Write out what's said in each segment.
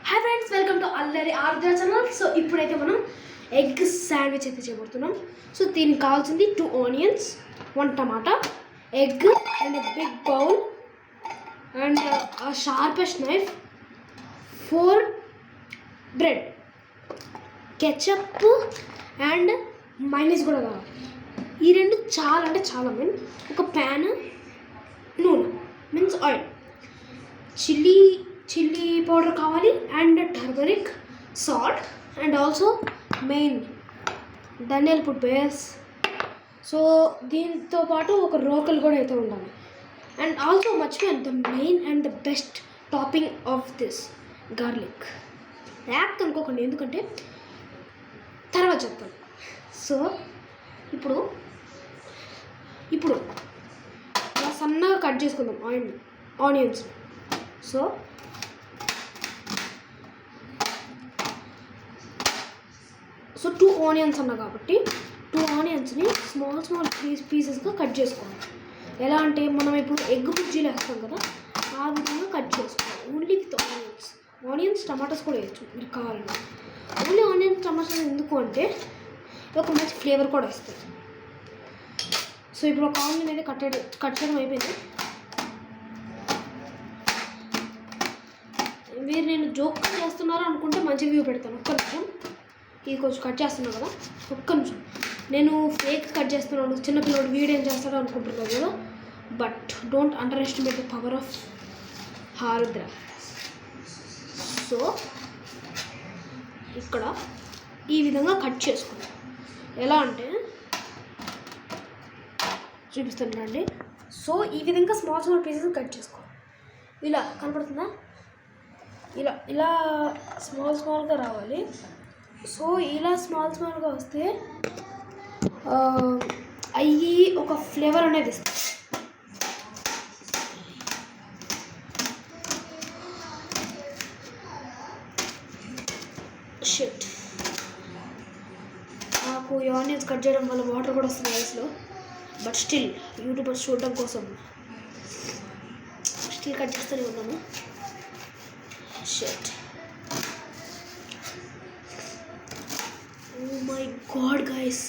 Hi friends, welcome to అల్లరి ఆర్ద్ర channel. So ఇప్పుడైతే మనం ఎగ్ శాండ్విచ్ అయితే చేయబోతున్నాం. సో దీనికి కావాల్సింది 2 ఆనియన్స్, 1 టమాటా, egg and big bowl and sharpest knife, 4 bread, ketchup and mayonnaise కూడా కావాలి. ఈ రెండు చాలా అంటే చాలా మెయిన్. ఒక ప్యాన్, నూనె మీన్స్ ఆయిల్, చిల్లీ పౌడర్ కావాలి and turmeric, salt and also main ధనియాల పొడి బేస్. సో దీంతో పాటు ఒక రోకల్ కూడా అయితే ఉండాలి. అండ్ ఆల్సో మర్చిపోయాను, the main and the best topping of this garlic. App అనుకోకండి, ఎందుకంటే తర్వాత చెప్తాను. సో ఇప్పుడు ఇలా సన్నగా కట్ చేసుకుందాం ఆనియన్స్. సో 2 ఆనియన్స్ అన్నా కాబట్టి 2 ఆనియన్స్ని స్మాల్ పీసెస్గా కట్ చేసుకోవాలి. ఎలా అంటే మనం ఇప్పుడు ఎగ్ బుజ్జీలు వేస్తాం కదా, ఆ విధంగా కట్ చేసుకోవాలి. ఓన్లీ విత్ ఆనియన్స్ టమాటాస్ కూడా వేయచ్చు మీరు కావాలంటే. ఓన్లీ ఆనియన్స్ టమాటాస్ ఎందుకు అంటే ఒక మంచి ఫ్లేవర్ కూడా వస్తుంది. సో ఇప్పుడు ఒక ఆనియన్ అయితే కట్ చేయడం అయిపోయింది. మీరు నేను జోక్ చేస్తున్నారా అనుకుంటే మంచి వ్యూ పెడతాను. ఒక్క నిమిషం, ఇది కొంచెం కట్ చేస్తున్నాను కదా, ఒక్క నిమిషం. నేను ఫేక్ కట్ చేస్తున్నాను, చిన్నపిల్లడు వీడియో ఏం చేస్తాడో అనుకుంటున్నాను కదా. But don't under estimate the power of Arudra. So ఇక్కడ ఈ విధంగా కట్ చేసుకుంటాం. ఎలా అంటే చూపిస్తాను రండి. సో ఈ విధంగా స్మాల్ పీసెస్ కట్ చేసుకోవాలి. ఇలా కనపడుతుందా? ఇలా స్మాల్గా రావాలి. సో ఇలా స్మాల్గా వస్తే అవి ఒక ఫ్లేవర్ అనేది ఇస్తాయి. షిట్, నాకు ఈ ఆనియన్స్ కట్ చేయడం వల్ల వాటర్ కూడా వస్తుంది రైస్లో. బట్ స్టిల్ యూట్యూబర్స్ చూడడం కోసం స్టిల్ కట్ చేస్తూనే ఉన్నాను. Shit, oh my god guys,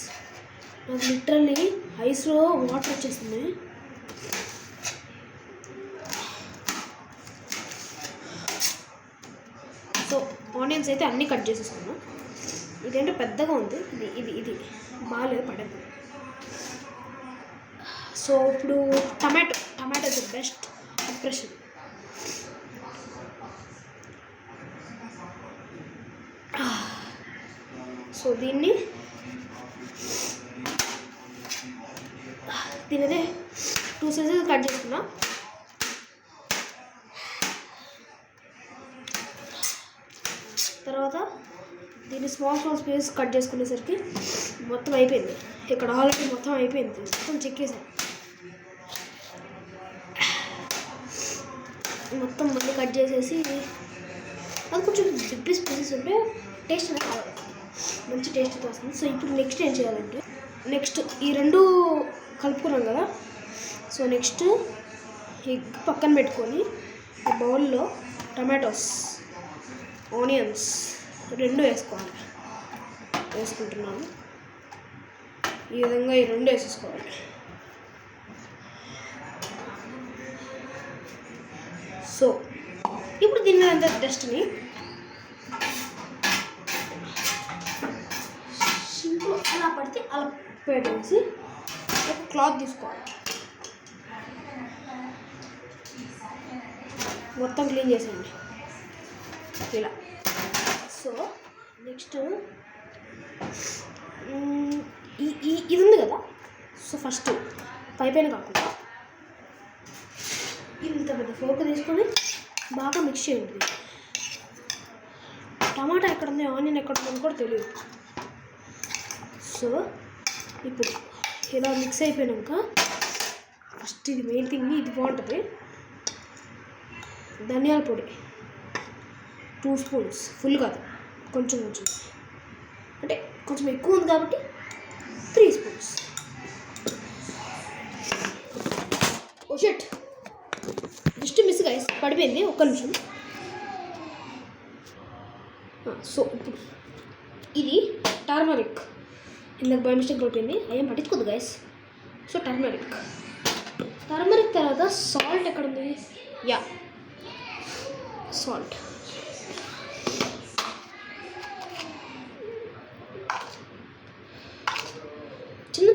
నాకు లిటరల్లీ ఐస్లో వాటర్ వచ్చేస్తుంది. సో ఆనియన్స్ అయితే అన్నీ కట్ చేసేసుకున్నాను. ఇదేంటో పెద్దగా ఉంది, ఇది బాగాలేదు, పడదు. సో ఇప్పుడు tomato is the best impression. So దీన్ని అదే 2 సైజెస్ కట్ చేసుకున్నా. తర్వాత దీన్ని స్మాల్ పీసెస్ కట్ చేసుకునేసరికి మొత్తం అయిపోయింది. ఇక్కడ ఆల్రెడీ మొత్తం అయిపోయింది, మొత్తం చెక్కేసాను. మొత్తం మళ్ళీ కట్ చేసేసి అది కొంచెం పీసెస్ ఉంటే టేస్ట్ అనేది మంచి టేస్ట్ వస్తుంది. సో ఇప్పుడు నెక్స్ట్ ఏం చేయాలంటే, నెక్స్ట్ ఈ రెండు కలుపుకున్నాం కదా. సో నెక్స్ట్ ఎగ్ పక్కన పెట్టుకొని ఈ బౌల్లో టమాటోస్, ఆనియన్స్ రెండు వేసుకుంటున్నాను. ఈ విధంగా ఈ రెండు వేసేసుకోవాలి. సో ఇప్పుడు దీని మీద అంతా డస్ట్ని అలా పడితే అలా పెట్టేసి ఒక క్లాత్ తీసుకోవాలి, మొత్తం క్లీన్ చేసేయండి ఇలా. సో నెక్స్ట్ ఇది ఉంది కదా. సో ఫస్ట్ పైపైన కాకుండా ఇంత పెద్ద ఫోర్క్ తీసుకొని బాగా మిక్స్ చేయండి. టమాటా ఎక్కడ ఉంది, ఆనియన్ ఎక్కడ ఉందని కూడా తెలియదు. సో ఇప్పుడు ఇలా మిక్స్ అయిపోయాక ఫస్ట్ ఇది మెయిన్ థింగ్, ఇది బాగుంటుంది. ధనియాల పొడి 2 స్పూన్స్, ఫుల్ కాదు, కొంచెం అంటే కొంచెం ఎక్కువ ఉంది కాబట్టి 3 spoons. Oh shit, just miss guys, పడిపోయింది, ఒక్క నిమిషం. సో ఇప్పుడు ఇది టర్మరిక్. ఇందాక బై మిస్టేక్ కొట్టింది, అయ్యేం పట్టించుకోదు గైస్. సో టర్మరిక్ తర్వాత సాల్ట్ ఎక్కడ ఉంది? Yeah, salt. చిన్న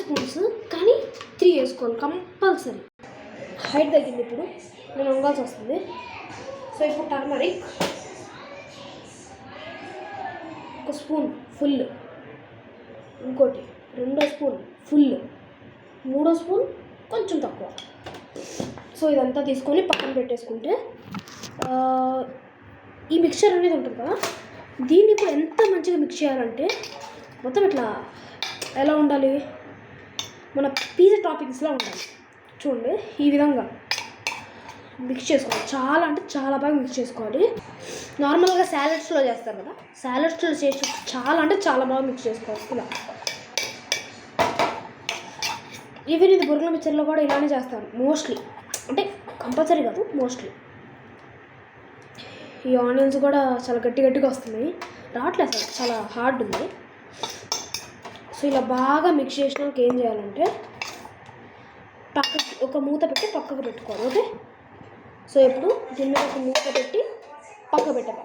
స్పూన్స్, కానీ 3 వేసుకోవాలి కంపల్సరీ. హైట్ తగ్గింది, ఇప్పుడు నేను వంగాల్సి వస్తుంది. సో ఇప్పుడు టర్మరిక్ 1 స్పూన్ ఫుల్, ఇంకోటి 2వ స్పూన్ ఫుల్, 3వ స్పూన్ కొంచెం తక్కువ. సో ఇదంతా తీసుకొని పక్కన పెట్టేసుకుంటే ఈ మిక్చర్ అనేది ఉంటుంది కదా, దీన్ని ఇప్పుడు ఎంత మంచిగా మిక్స్ చేయాలంటే మొత్తం ఇట్లా ఎలా ఉండాలి, మన పిజ్జా టాపింగ్స్లా ఉండాలి. చూడండి, ఈ విధంగా మిక్స్ చేసుకోవాలి. చాలా అంటే చాలా బాగా మిక్స్ చేసుకోవాలి. నార్మల్గా సాలెడ్స్లో చేస్తారు కదా, సాలెడ్స్లో చేసి చాలా అంటే చాలా బాగా మిక్స్ చేసుకోవాలి ఇలా. ఈవెన్ ఇది బుర్గల మిక్చర్లో కూడా ఇలానే చేస్తారు మోస్ట్లీ, అంటే కంపల్సరీ కాదు, మోస్ట్లీ. ఈ ఆనియన్స్ కూడా చాలా గట్టిగా వస్తున్నాయి, రావట్లేదు అసలు, చాలా హార్డ్ ఉంది. సో ఇలా బాగా మిక్స్ చేసినాక ఏం చేయాలంటే పక్కకి ఒక మూత పెట్టి పక్కకు పెట్టుకోవాలి. ఓకే, సో ఇప్పుడు దీన్ని ఒక మూత పెట్టి పక్క పెట్టాలి.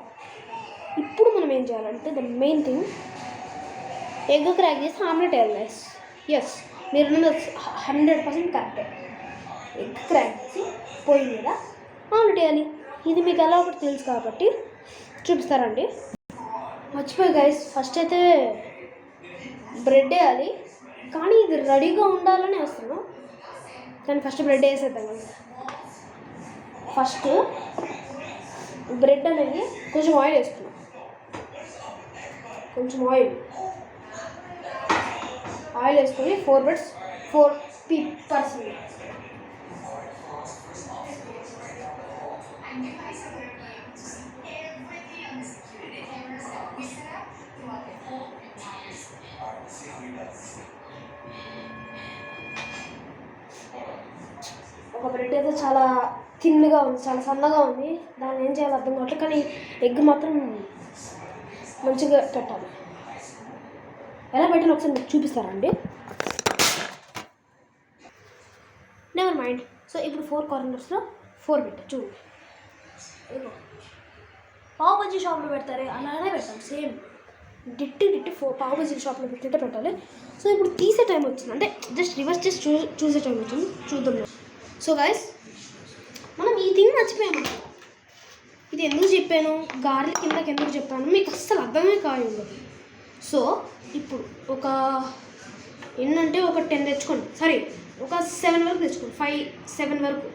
ఇప్పుడు మనం ఏం చేయాలంటే the main thing, egg crack చేసి ఆమ్లెట్ వేయాలి గైస్. ఎస్, మీరు 100% కరెక్టే. ఎగ్ క్రాక్ చేసి పొయ్యి మీద ఆమ్లెట్ వేయాలి. ఇది మీకు ఎలా ఒకటి తెలుసు కాబట్టి చూపిస్తారండి. మర్చిపోయి గైస్, ఫస్ట్ అయితే బ్రెడ్ వేయాలి, కానీ ఇది రెడీగా ఉండాలని వేస్తున్నాం, కానీ ఫస్ట్ బ్రెడ్ వేసేద్దాం. ఫస్ట్ బ్రెడ్ అనేది కొంచెం ఆయిల్ వేసుకున్నాం, కొంచెం ఆయిల్ వేసుకొని 4 బ్రెడ్స్ 4 పీపర్స్. ఒక బ్రెడ్ అయితే చాలా థిన్గా ఉంది, చాలా సన్నగా ఉంది, దాన్ని ఏం చేయాలో అర్థం కావట్లేదు, కానీ ఎగ్ మాత్రం మంచిగా పెట్టాలి. ఎలా పెట్టాలో ఒకసారి మీకు చూపిస్తారండి. Never mind. సో ఇప్పుడు 4 కార్నర్స్లో 4 పెట్టా, చూడండి. పావు బజ్జీ షాప్లో పెడతారే అలానే పెట్టాలి, సేమ్ డిట్టి 4 పావు బజ్జీ షాప్లో పెట్టినట్టే పెట్టాలి. సో ఇప్పుడు తీసే టైం వచ్చింది, అంటే జస్ట్ రివర్స్ చేసి చూసే టైం వచ్చింది, చూద్దాం. సో గైస్, మనం ఈ థింగ్ మర్చిపోయాము. ఇది ఎందుకు చెప్పాను, గార్లిక్ కిందకి ఎందుకు చెప్పాను మీకు అస్సలు అర్థమే కాదు. సో ఇప్పుడు ఒక ఏంటంటే ఒక 10 తెచ్చుకోండి, సారీ ఒక 7 వరకు తెచ్చుకోండి, 5-7 వరకు.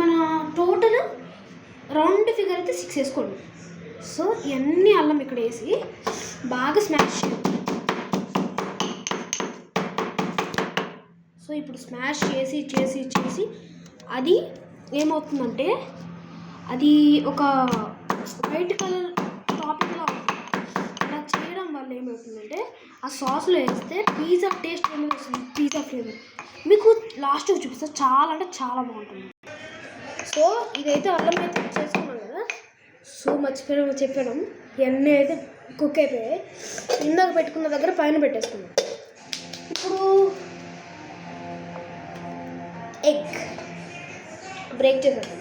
మన టోటల్ రౌండ్ ఫిగర్ అయితే 6 వేసుకోండి. సో ఇవన్నీ అల్లం ఇక్కడ వేసి బాగా స్మాష్ చేయండి. సో ఇప్పుడు స్మాష్ చేసి అది ఏమవుతుందంటే అది ఒక వైట్ కలర్ టాపింగ్లా అలా చేయడం వల్ల ఏమవుతుందంటే ఆ సాస్లో వేస్తే పిజ్జా టేస్ట్ అనేది వస్తుంది, పిజ్జా ఫ్లేవర్. మీకు లాస్ట్కి చూపిస్తే చాలా అంటే చాలా బాగుంటుంది. సో ఇదైతే అల్లం అయితే చేసుకున్నాం కదా. సో చెప్పడం ఇవన్నీ అయితే కుక్ అయిపోయాయి. ఇందాక పెట్టుకున్న దగ్గర పైన పెట్టేసుకున్నాం. ఇప్పుడు ఎగ్ బ్రేక్ చేసేద్దాం.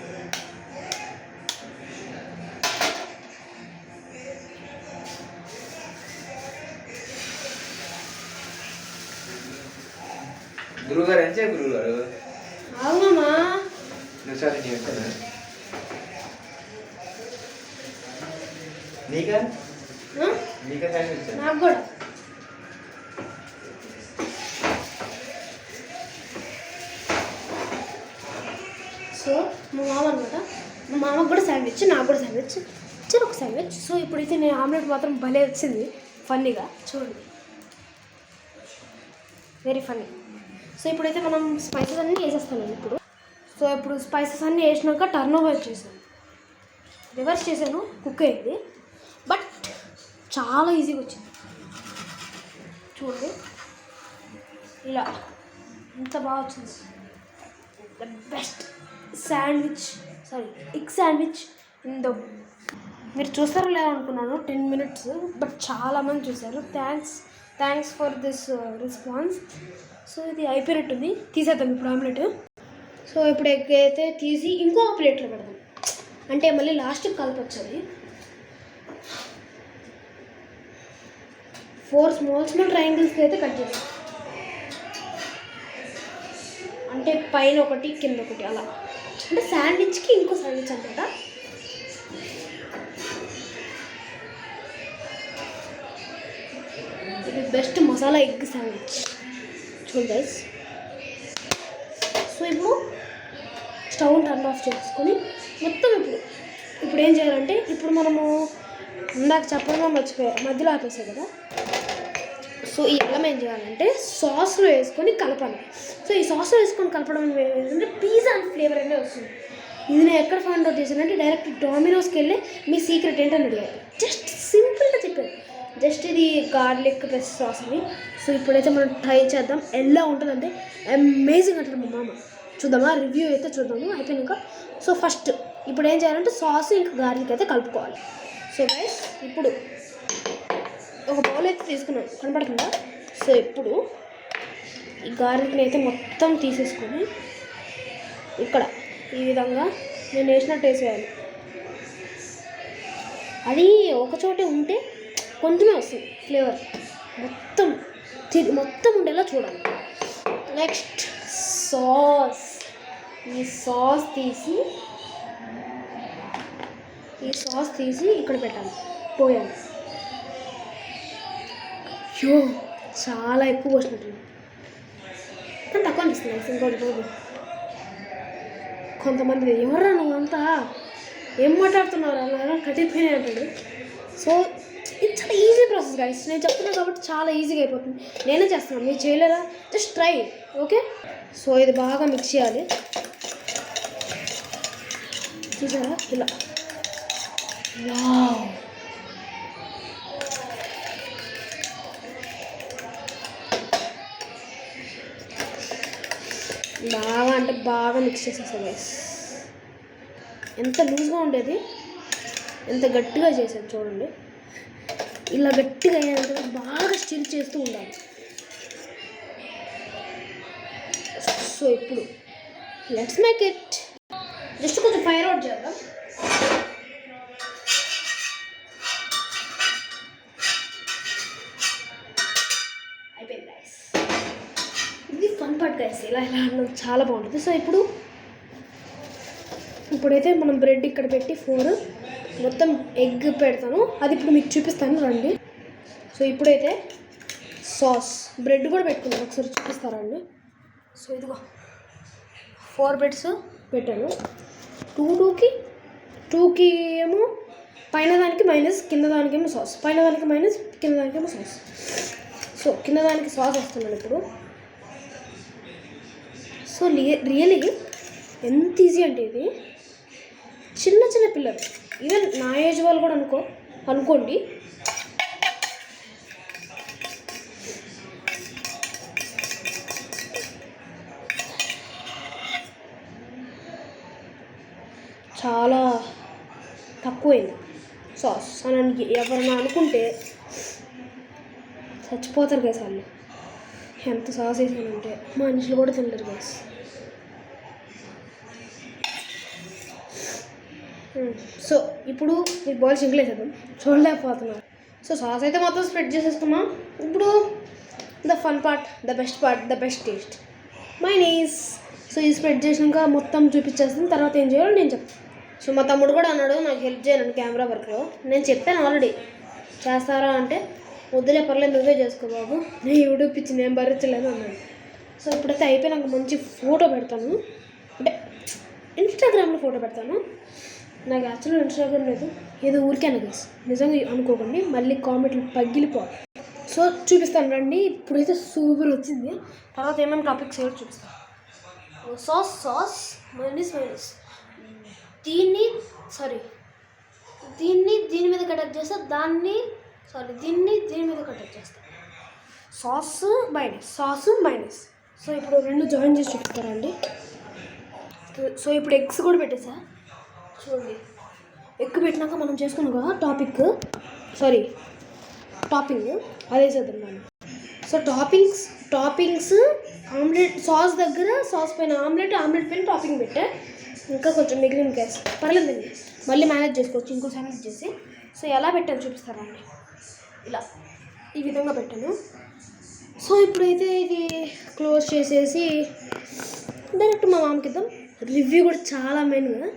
గురుగారు ఎంత గురుగారు? అవునమ్మా, నీకా నాకు కూడా. సో మా మామ అనమాట, మా మామకు కూడా శాండ్విచ్, నాకు కూడా శాండ్విచ్, ఒక శాండ్విచ్. సో ఇప్పుడైతే నేను ఆమ్లెట్ మాత్రం భలే వచ్చింది, ఫన్నీగా చూడండి, వెరీ ఫన్నీ. సో ఇప్పుడైతే మనం స్పైసెస్ అన్నీ వేసేస్తాను ఇప్పుడు. సో ఇప్పుడు స్పైసెస్ అన్నీ వేసినాక టర్న్ ఓవర్ చేశాను, రివర్స్ చేశాను, కుక్ అయింది. బట్ చాలా ఈజీగా వచ్చింది చూడండి, ఇలా ఎంత బాగా వచ్చింది. The best sandwich, egg sandwich in the మీరు చూస్తారో లేదో అనుకున్నాను 10 minutes, బట్ చాలామంది చూసారు. Thanks for this response. So ఇది అయిపోయినట్టుంది, తీసేద్దాం ఇప్పుడు ఆమ్లెట్. సో ఇప్పుడు ఎగ్ అయితే తీసి ఇంకో ప్లేట్లో పెడదాం, అంటే మళ్ళీ లాస్ట్కి కలపొచ్చది. 4 small ట్రయాంగిల్స్కి అయితే కట్ చేస్తాం, అంటే పైన ఒకటి కింద ఒకటి అలా, అంటే శాండ్విచ్కి ఇంకో శాండ్విచ్ అనమాట. ఇది బెస్ట్ మసాలా ఎగ్ శాండ్విచ్ చూడండి గైస్. సో ఇప్పుడు స్టవ్ టర్న్ ఆఫ్ చేసుకొని మొత్తం ఇప్పుడు ఏం చేయాలంటే, ఇప్పుడు మనము ఇందాక చెప్పడం మర్చిపోయా, మధ్యలో ఆపేసాయి కదా. సో ఈ అల్లం ఏం చేయాలంటే సాస్లో వేసుకొని కలపాలి. సో ఈ సాస్లో వేసుకొని కలపడం ఏంటంటే పిజ్జా అండ్ ఫ్లేవర్ అనేది వస్తుంది. ఇది నేను ఎక్కడ ఫైండ్ అవుట్ చేశానంటే డైరెక్ట్ డొమినోస్కి వెళ్ళి మీ సీక్రెట్ ఏంటని అడిగారు. జస్ట్ సింపుల్గా చెప్పారు, జస్ట్ ఇది గార్లిక్ ప్లస్ సాస్ అని. సో ఇప్పుడైతే మనం ట్రై చేద్దాం ఎలా ఉంటుందంటే అమేజింగ్ అంటారు మా మామ. చూద్దామా, రివ్యూ అయితే చూద్దాము అయిపోయినాక. సో ఫస్ట్ ఇప్పుడు ఏం చేయాలంటే సాస్ ఇంకా గార్లిక్ అయితే కలుపుకోవాలి. సో గైస్ ఇప్పుడు ఒక బౌల్ అయితే తీసుకున్నాం, కనపడుతుందా? సో ఇప్పుడు ఈ గార్లిక్ని అయితే మొత్తం తీసేసుకొని ఇక్కడ ఈ విధంగా నేను వేసినట్టు వేసేయాలి. అది ఒకచోటే ఉంటే కొంచెమే వస్తుంది ఫ్లేవర్, మొత్తం ఉండేలా చూడాలి. నెక్స్ట్ సాస్, ఈ సాస్ తీసి ఇక్కడ పెట్టాలి, పోయాలి. యో చాలా ఎక్కువ వచ్చినట్టు, కానీ తక్కువ అనిపిస్తుంది ఇంకోటి రోజు. కొంతమంది ఎవరా నువ్వంతా ఏం మాట్లాడుతున్నారు అలా కట్టిపోయినాయి అంటాడు. సో ఇది చాలా ఈజీ ప్రాసెస్ గైస్, నేను చెప్తున్నాను కాబట్టి చాలా ఈజీగా అయిపోతుంది. నేనే చేస్తున్నాను, మీరు చేయలేరా? Just try, okay. సో ఇది బాగా మిక్స్ చేయాలి, చూసారా ఇలా. వావ్, బాగా అంటే బాగా మిక్స్ చేసేసాను గైస్. ఎంత లూజ్గా ఉండేది ఎంత గట్టిగా చేసాను చూడండి. ఇలా గట్టిగా అయ్యేంత బాగా స్టిర్ చేస్తూ ఉండాలి. సో ఇప్పుడు లెట్స్ మేక్ ఇట్. జస్ట్ కొంచెం ఫైర్ అవుట్ చేద్దాం. అయిపోయింది గైస్, ఇది ఫన్ పార్ట్ గైస్, ఇలా అన్నం చాలా బాగుంటుంది. సో ఇప్పుడైతే మనం బ్రెడ్ ఇక్కడ పెట్టి 4 మొత్తం ఎగ్ పెడతాను, అది ఇప్పుడు మీకు చూపిస్తాను రండి. సో ఇప్పుడైతే సాస్ బ్రెడ్ కూడా పెట్టుకున్నాను, ఒకసారి చూపిస్తారండి. సో ఇదిగో 4 బ్రెడ్స్ పెట్టాను, 2కి ఏమో పైన దానికి మైనస్, కింద దానికేమో సాస్, పైన దానికి మైనస్, కింద దానికేమో సాస్. సో కింద దానికి సాస్ వేస్తున్నాను ఇప్పుడు. సో రియలీ ఎంత ఈజీ అంటే ఇది, చిన్న పిల్లలు, ఈవెన్ నా ఏజ్ వాళ్ళు కూడా అనుకోండి. చాలా తక్కువైంది సాస్ అని ఎవరైనా అనుకుంటే చచ్చిపోతారు గైస్ వాళ్ళు. ఎంత సాస్ వేసానంటే మనుషులు కూడా తినలేరు గైస్. సో ఇప్పుడు ఈ బాల్ సింగిల్ వేసేద్దాం, చూడలేకపోతున్నాను. సో సాస్ అయితే మొత్తం స్ప్రెడ్ చేసేసుకున్నాం. ఇప్పుడు the fun part, the best taste, mayonnaise. So ఇది స్ప్రెడ్ చేసినాక మొత్తం చూపించేస్తుంది, తర్వాత ఏం చేయాలో నేను చెప్తాను. సో మా తమ్ముడు కూడా అన్నాడు నాకు హెల్ప్ చేయాలని కెమెరా వర్క్లో. నేను చెప్పాను ఆల్రెడీ, చేస్తారా అంటే వద్దులే పర్లేదు నువ్వే చేసుకో బాబు, నేను యూట్యూబ్ ఇచ్చి నేను భరించలేదు అన్నాడు. సో ఇప్పుడైతే అయిపోయినాక మంచి ఫోటో పెడతాను, అంటే ఇన్స్టాగ్రామ్లో ఫోటో పెడతాను. నాకు యాక్చువల్గా ఇన్స్టాగ్రామ్ లేదు, ఏదో ఊరికే గైస్, నిజంగా అనుకోకండి, మళ్ళీ కామెంట్లు పగిలిపోవాలి. సో చూపిస్తాను రండి. ఇప్పుడైతే సూపర్ వచ్చింది, తర్వాత ఏమేమి టాపిక్స్ ఏదో చూపిస్తాను. సాస్ మైనస్ దీన్ని దీని మీద కట్ చేస్తా, దీన్ని దీని మీద కట్ చేస్తా. Sauce minus. సో ఇప్పుడు 2 జాయిన్ చేసి చూపిస్తారండి. సో ఇప్పుడు ఎగ్స్ కూడా పెట్టేసా చూడండి, ఎగ్ పెట్టినాక మనం చేసుకున్నాం కదా టాపింగ్ అదే చేద్దాం మనం. సో టాపింగ్స్ ఆమ్లెట్ సాస్ దగ్గర సాస్ పైన ఆమ్లెట్ పైన టాపింగ్ పెట్టా. ఇంకా కొంచెం మిగిలిన గ్యాస్ పర్లేదండి, మళ్ళీ మేనేజ్ చేసుకోవచ్చు ఇంకో శాండ్విచ్ చేసి. సో ఎలా పెట్టాను చూపిస్తారా అండి. ఇలా ఈ విధంగా పెట్టాను. సో ఇప్పుడైతే ఇది క్లోజ్ చేసేసి డైరెక్ట్ మా మామకి ఇద్దాం. రివ్యూ కూడా చాలా మెయిన్గా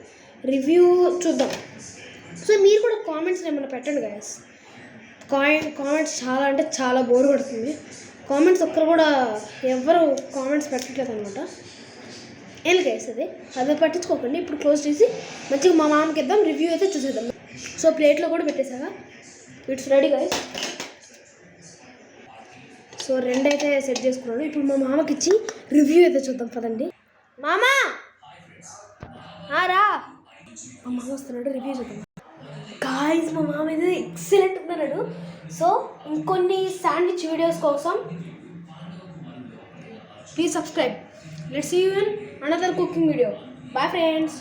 రివ్యూ చూద్దాం. సో మీరు కూడా కామెంట్స్ ఏమైనా పెట్టండి గాయస్. కామెంట్స్ చాలా అంటే చాలా బోర్ కొడుతుంది. కామెంట్స్ ఒక్కరు కూడా ఎవరు కామెంట్స్ పెట్టట్లేదు అనమాట. ఏం గైస్ అదే పట్టించుకోకండి. ఇప్పుడు క్లోజ్ చేసి మంచిగా మా మామకి ఇద్దాం, రివ్యూ అయితే చూసేద్దాం. సో ప్లేట్లో కూడా పెట్టేసాగా, ఇట్స్ రెడీ గైస్. సో రెండైతే సెట్ చేసుకున్నాను. ఇప్పుడు మా మామకి ఇచ్చి రివ్యూ అయితే చూద్దాం పదండి. మామా రా, మా మామ వస్తున్నాడు, రివ్యూ చూద్దాం. గాయ్స్ మా మామ అయితే ఎక్సలెంట్ ఉందన్నాడు. సో ఇంకొన్ని శాండ్విచ్ వీడియోస్ కోసం please subscribe. Let's see you in another cooking video. Bye friends.